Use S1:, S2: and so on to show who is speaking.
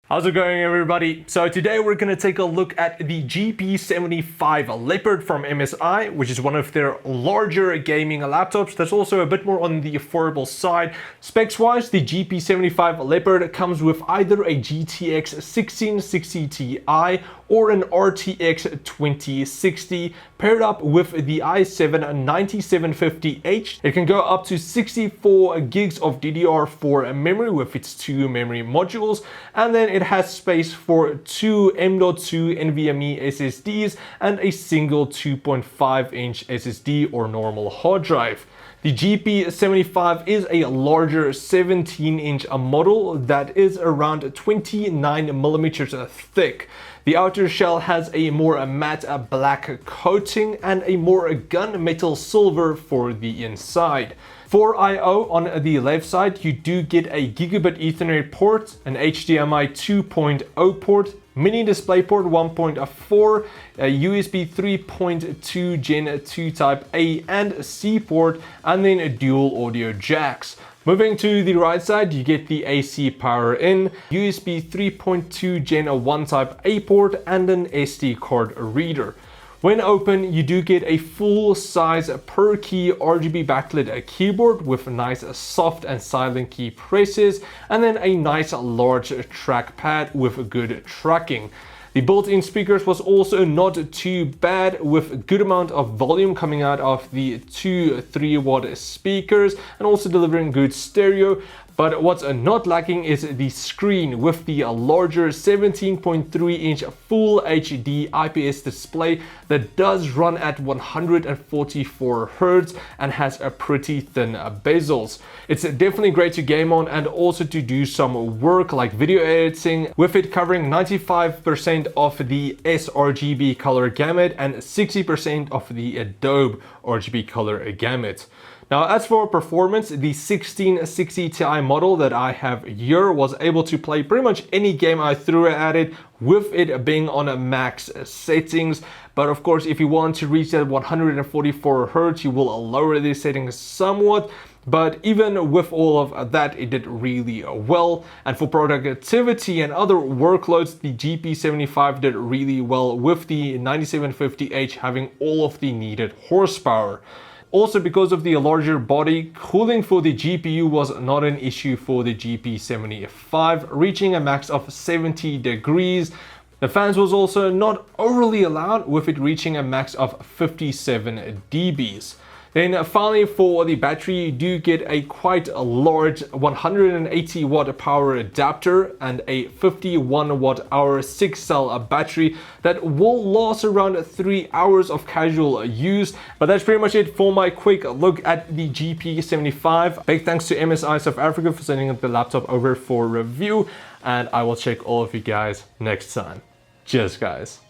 S1: How's it going, everybody? So today we're going to take a look at the GP75 Leopard from MSI, which is one of their larger gaming laptops that's also a bit more on the affordable side. Specs wise, the GP75 Leopard comes with either a GTX 1660 Ti or an RTX 2060 paired up with the i7-9750H. It can go up to 64 gigs of DDR4 memory with its two memory modules, and then it has space for two M.2 NVMe SSDs and a single 2.5-inch SSD or normal hard drive. The GP75 is a larger 17-inch model that is around 29mm thick. The outer shell has a more matte black coating and a more gunmetal silver for the inside. For I/O on the left side, you do get a gigabit Ethernet port, an HDMI 2.0 port, mini DisplayPort 1.4, a USB 3.2 Gen 2 Type A and C port, and then a dual audio jacks. Moving to the right side, you get the AC power in, USB 3.2 Gen 1 Type A port, and an SD card reader. When open, you do get a full-size per-key RGB backlit keyboard with nice soft and silent key presses, and then a nice large trackpad with good tracking. The built-in speakers was also not too bad, with a good amount of volume coming out of the two 3-watt speakers and also delivering good stereo. But what's not lacking is the screen with the larger 17.3-inch Full HD IPS display that does run at 144 Hz and has a pretty thin bezels. It's definitely great to game on and also to do some work like video editing, with it covering 95% of the sRGB color gamut and 60% of the Adobe RGB color gamut. Now, as for performance, the 1660 Ti model that I have here was able to play pretty much any game I threw at it, with it being on a max settings. But of course, if you want to reach that 144 Hz, you will lower the settings somewhat. But even with all of that, it did really well. And for productivity and other workloads, the GP75 did really well, with the 9750H having all of the needed horsepower. Also, because of the larger body, cooling for the GPU was not an issue for the GP75, reaching a max of 70 degrees. The fans was also not overly loud, with it reaching a max of 57 dBs. Then finally, for the battery, you do get a quite large 180 watt power adapter and a 51 watt hour 6-cell battery that will last around 3 hours of casual use. But that's pretty much it for my quick look at the GP75. Big thanks to MSI South Africa for sending the laptop over for review, and I will check all of you guys next time. Cheers, guys.